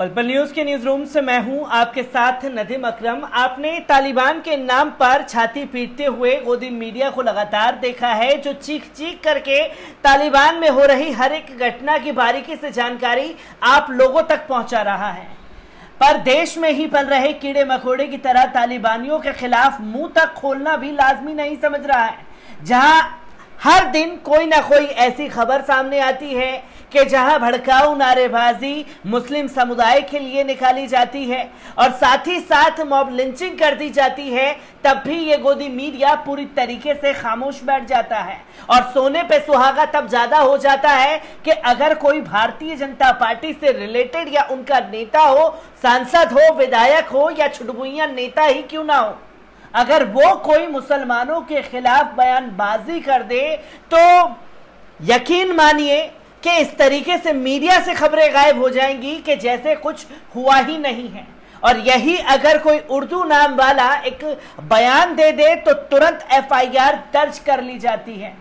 पल पल न्यूज के न्यूज रूम से मैं हूं आपके साथ नदीम अकरम। आपने तालिबान के नाम पर छाती पीटते हुए गोदी मीडिया को लगातार देखा है, जो चीख चीख करके तालिबान में हो रही हर एक घटना की बारीकी से जानकारी आप लोगों तक पहुंचा रहा है। पर देश में ही पल रहे कीड़े मकोड़े की तरह तालिबानियों के खिलाफ मुंह तक खोलना भी लाजमी नहीं समझ रहा है, जहां हर दिन कोई ना कोई ऐसी खबर सामने आती है कि जहां भड़काऊ नारेबाजी मुस्लिम समुदाय के लिए निकाली जाती है और साथ ही साथ मॉब लिंचिंग कर दी जाती है, तब भी ये गोदी मीडिया पूरी तरीके से खामोश बैठ जाता है। और सोने पे सुहागा तब ज्यादा हो जाता है कि अगर कोई भारतीय जनता पार्टी से रिलेटेड या उनका नेता हो, सांसद हो, विधायक हो या छुटभुइयां नेता ही क्यों ना हो, अगर वो कोई मुसलमानों के खिलाफ बयानबाजी कर दे तो यकीन मानिए कि इस तरीके से मीडिया से खबरें गायब हो जाएंगी कि जैसे कुछ हुआ ही नहीं है। और यही अगर कोई उर्दू नाम वाला एक बयान दे दे तो तुरंत एफआईआर दर्ज कर ली जाती है।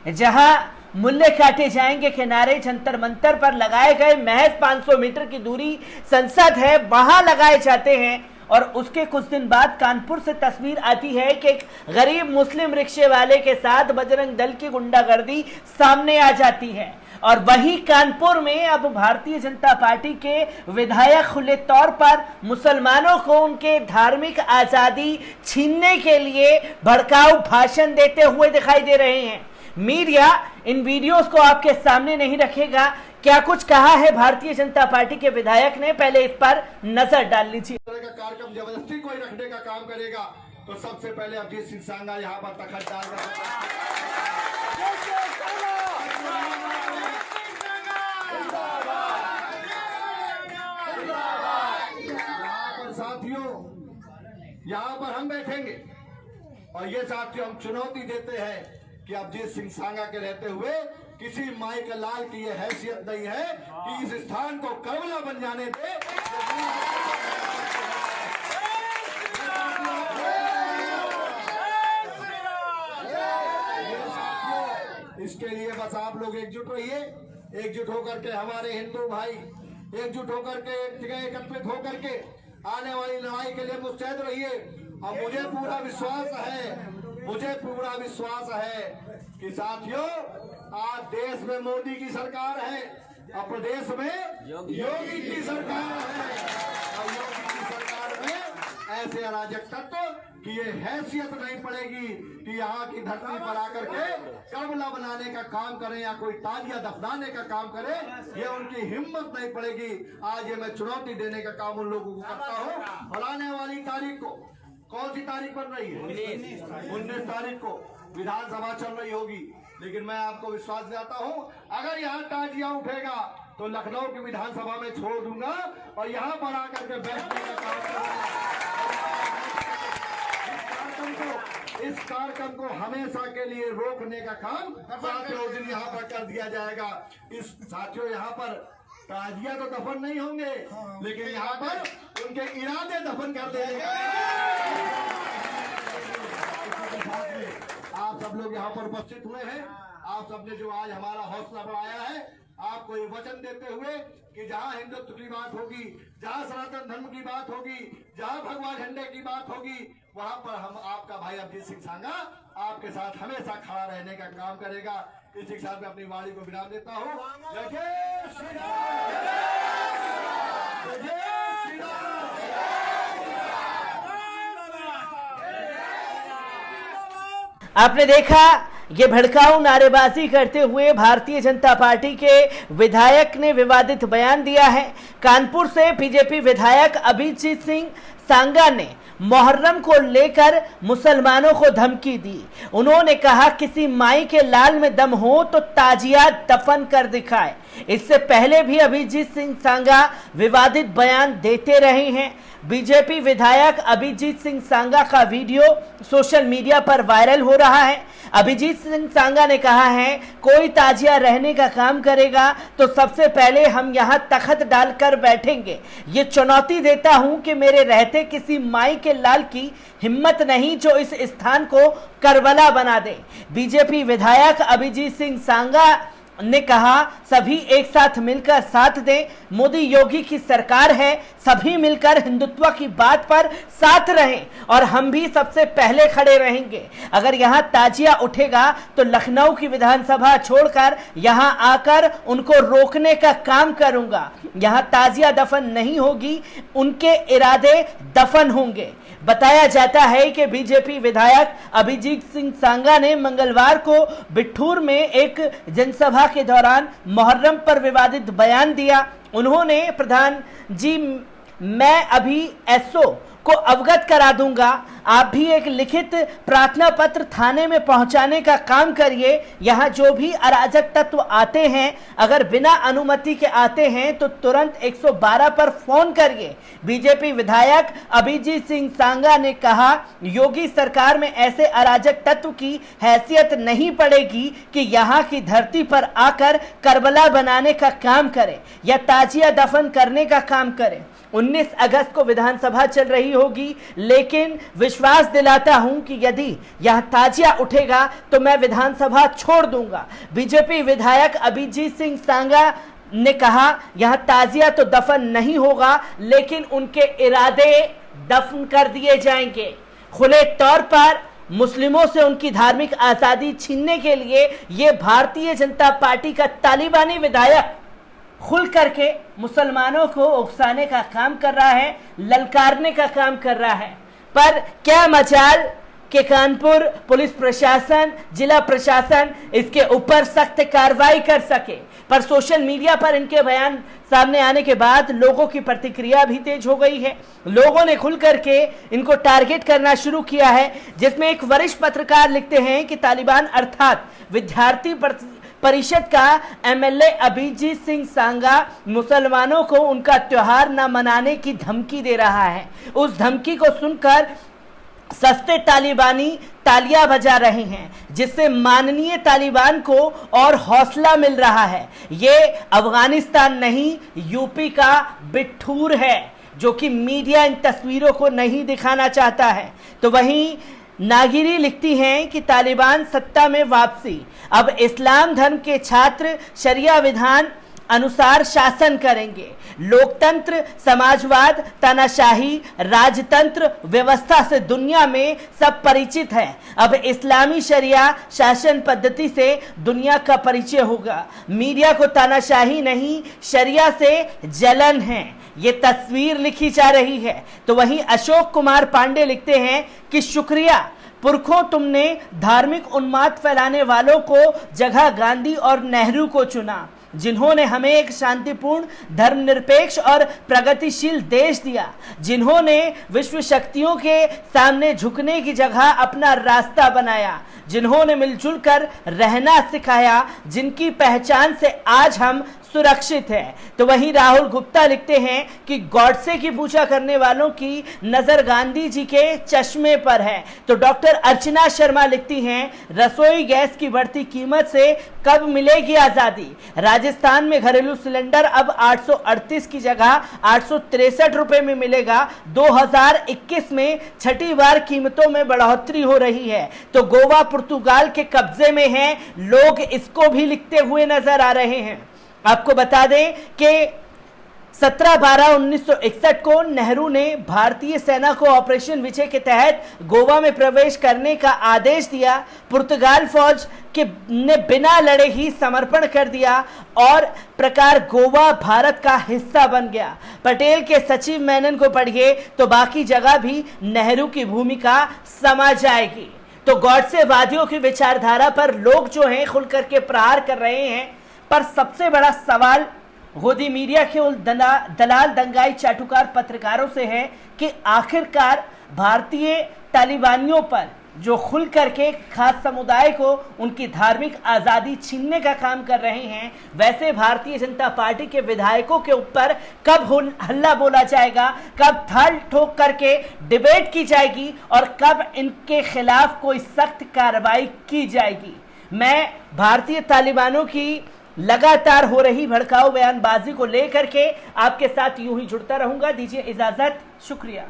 जहां मुल्ले काटे जाएंगे के नारे जंतर मंतर पर लगाए गए महज 500 मीटर की दूरी संसद है, वहां लगाए जाते हैं। और उसके कुछ दिन बाद कानपुर से तस्वीर आती है कि एक गरीब मुस्लिम रिक्शे वाले के साथ बजरंग दल की गुंडागर्दी सामने आ जाती है। और वही कानपुर में अब भारतीय जनता पार्टी के विधायक खुले तौर पर मुसलमानों को उनके धार्मिक आजादी छीनने के लिए भड़काऊ भाषण देते हुए दिखाई दे रहे हैं। मीडिया इन वीडियोस को आपके सामने नहीं रखेगा। क्या कुछ कहा है भारतीय जनता पार्टी के विधायक ने, पहले इस पर नजर डाल लीजिए। कार्यक्रम जबरदस्ती कोई रखने का काम करेगा तो सबसे पहले अभिजीत सिंह सांगा यहाँ पर तखत डाल साथियों, यहाँ पर हम बैठेंगे और ये साथियों हम चुनौती देते हैं कि अभिजीत सिंह सांगा के रहते हुए किसी माई के लाल की ये हैसियत नहीं है कि इस स्थान को करबला बन जाने दे। इसके लिए बस आप लोग एकजुट रहिए, एकजुट होकर के हमारे हिंदू भाई एकजुट होकर के एक जगह एकत्रित होकर के आने वाली लड़ाई के लिए मुस्तैद रहिए। और मुझे पूरा विश्वास है कि साथियों आज देश में मोदी की सरकार है और प्रदेश में योगी की सरकार है। और योगी की सरकार में ऐसे अराजक तत्व कि ये हैसियत नहीं पड़ेगी कि यहाँ की धरती पर आकर के करबला बनाने का काम करें या कोई ताजिया दफनाने का काम करें, ये उनकी हिम्मत नहीं पड़ेगी। आज ये मैं चुनौती देने का काम उन लोगों को करता हूँ। और आने वाली तारीख को, कौन सी तारीख बन रही है? 19 तारीख को विधानसभा चल रही होगी, लेकिन मैं आपको विश्वास दिलाता हूँ अगर यहाँ ताजिया उठेगा तो लखनऊ की विधानसभा में छोड़ दूंगा और यहाँ पर आकर के बैठने का काम इस कार्यक्रम को हमेशा के लिए रोकने का काम साथियों दिन यहाँ पर कर दिया जाएगा। इस साथियों यहाँ पर ताजिया तो दफन नहीं होंगे, लेकिन यहाँ पर उनके इरादे दफन कर देंगे। आप सब लोग यहाँ पर उपस्थित हुए हैं, आप सबने जो आज हमारा हौसला बढ़ाया है, आपको ये वचन देते हुए कि जहाँ हिंदुत्व की बात होगी, जहाँ सनातन धर्म की बात होगी, जहाँ भगवा झंडे की बात होगी, वहाँ पर हम आपका भाई अभिजीत सिंह सांगा आपके साथ हमेशा खड़ा रहने का काम करेगा। इसी के साथ मैं अपनी वाणी को विराम देता हूँ। जय श्री राम, जय श्री राम। आपने देखा ये भड़काऊ नारेबाजी करते हुए भारतीय जनता पार्टी के विधायक ने विवादित बयान दिया है। कानपुर से बीजेपी विधायक अभिजीत सिंह सांगा ने मुहर्रम को लेकर मुसलमानों को धमकी दी। उन्होंने कहा किसी माई के लाल में दम हो तो ताजिया दफन कर दिखाए। इससे पहले भी अभिजीत सिंह सांगा विवादित बयान देते रहे हैं। बीजेपी विधायक अभिजीत सिंह सांगा का वीडियो सोशल मीडिया पर वायरल हो रहा है। अभिजीत सिंह सांगा ने कहा है कोई ताजिया रहने का काम करेगा तो सबसे पहले हम यहाँ तखत डालकर बैठेंगे। ये चुनौती देता हूँ कि मेरे रहते किसी माई के लाल की हिम्मत नहीं जो इस स्थान को करबला बना दे। बीजेपी विधायक अभिजीत सिंह सांगा ने कहा सभी एक साथ मिलकर साथ दें, मोदी योगी की सरकार है, सभी मिलकर हिंदुत्व की बात पर साथ रहें और हम भी सबसे पहले खड़े रहेंगे। अगर यहां ताजिया उठेगा तो लखनऊ की विधानसभा छोड़कर यहां आकर उनको रोकने का काम करूंगा। यहां ताजिया दफन नहीं होगी, उनके इरादे दफन होंगे। बताया जाता है कि बीजेपी विधायक अभिजीत सिंह सांगा ने मंगलवार को बिठूर में एक जनसभा के दौरान मुहर्रम पर विवादित बयान दिया। उन्होंने प्रधान जी, मैं अभी एसओ को अवगत करा दूंगा, आप भी एक लिखित प्रार्थना पत्र थाने में पहुंचाने का काम करिए। यहां जो भी अराजक तत्व आते हैं, अगर बिना अनुमति के आते हैं तो तुरंत 112 पर फोन करिए। बीजेपी विधायक अभिजीत सिंह सांगा ने कहा, योगी सरकार में ऐसे अराजक तत्व की हैसियत नहीं पड़ेगी कि यहां की धरती पर आकर करबला बनाने का काम करे या ताजिया दफन करने का काम करे। 19 अगस्त को विधानसभा चल रही होगी, लेकिन विश्वास दिलाता हूं कि यदि यह ताजिया उठेगा तो मैं विधानसभा छोड़ दूंगा। बीजेपी विधायक अभिजीत सिंह सांगा ने कहा, यह ताजिया तो दफन नहीं होगा, लेकिन उनके इरादे दफन कर दिए जाएंगे। खुले तौर पर मुस्लिमों से उनकी धार्मिक आजादी छीनने के लिए यह भारतीय जनता पार्टी का तालिबानी विधायक खुल करके मुसलमानों को उकसाने का काम कर रहा है, ललकारने का काम कर रहा है। पर क्या मजाल कि कानपुर पुलिस प्रशासन, जिला प्रशासन इसके ऊपर सख्त कार्रवाई कर सके। पर सोशल मीडिया पर इनके बयान सामने आने के बाद लोगों की प्रतिक्रिया भी तेज हो गई है। लोगों ने खुल करके इनको टारगेट करना शुरू किया है, जिसमें एक वरिष्ठ पत्रकार लिखते हैं कि तालिबान अर्थात विद्यार्थी परिषद का एमएलए अभिजीत सिंह सांगा मुसलमानों को उनका त्योहार न मनाने की धमकी दे रहा है। उस धमकी को सुनकर सस्ते तालिबानी तालियां बजा रहे हैं, जिससे माननीय तालिबान को और हौसला मिल रहा है। ये अफगानिस्तान नहीं, यूपी का बिठूर है, जो कि मीडिया इन तस्वीरों को नहीं दिखाना चाहता है। तो वहीं नागिरी लिखती हैं कि तालिबान सत्ता में वापसी, अब इस्लाम धर्म के छात्र शरिया विधान अनुसार शासन करेंगे। लोकतंत्र, समाजवाद, तानाशाही, राजतंत्र व्यवस्था से दुनिया में सब परिचित है। अब इस्लामी शरिया शासन पद्धति से दुनिया का परिचय होगा। मीडिया को तानाशाही नहीं, शरिया से जलन है, ये तस्वीर लिखी जा रही है। तो वहीं अशोक कुमार पांडे लिखते हैं कि शुक्रिया पुरखों, तुमने धार्मिक उन्माद फैलाने वालों को जगह गांधी और नेहरू को चुना, जिन्होंने हमें एक शांतिपूर्ण, धर्मनिरपेक्ष और प्रगतिशील देश दिया, जिन्होंने विश्व शक्तियों के सामने झुकने की जगह अपना रास्ता बनाया, जिन्होंने मिलजुल कर रहना सिखाया, जिनकी पहचान से आज हम सुरक्षित है। तो वहीं राहुल गुप्ता लिखते हैं कि गॉडसे की पूजा करने वालों की नजर गांधी जी के चश्मे पर है। तो डॉक्टर अर्चना शर्मा लिखती हैं, रसोई गैस की बढ़ती कीमत से कब मिलेगी आजादी। राजस्थान में घरेलू सिलेंडर अब 838 की जगह 863 रुपए में मिलेगा। 2021 में छठी बार कीमतों में बढ़ोतरी हो रही है। तो गोवा पुर्तगाल के कब्जे में है, लोग इसको भी लिखते हुए नजर आ रहे हैं। आपको बता दें कि 17/12/1961 को नेहरू ने भारतीय सेना को ऑपरेशन विजय के तहत गोवा में प्रवेश करने का आदेश दिया। पुर्तगाल फौज ने बिना लड़े ही समर्पण कर दिया और प्रकार गोवा भारत का हिस्सा बन गया। पटेल के सचिव मेनन को पढ़िए तो बाकी जगह भी नेहरू की भूमिका समा जाएगी। तो गॉडसेवादियों की विचारधारा पर लोग जो हैं खुल करके प्रहार कर रहे हैं। पर सबसे बड़ा सवाल गोदी मीडिया के उन दलाल, दंगाई, चाटुकार पत्रकारों से है कि आखिरकार भारतीय तालिबानियों पर जो खुल करके खास समुदाय को उनकी धार्मिक आज़ादी छीनने का काम कर रहे हैं, वैसे भारतीय जनता पार्टी के विधायकों के ऊपर कब हल्ला बोला जाएगा, कब थाल ठोक करके डिबेट की जाएगी और कब इनके खिलाफ कोई सख्त कार्रवाई की जाएगी। मैं भारतीय तालिबानों की लगातार हो रही भड़काऊ बयानबाजी को लेकर के आपके साथ यूं ही जुड़ता रहूंगा। दीजिए इजाजत, शुक्रिया।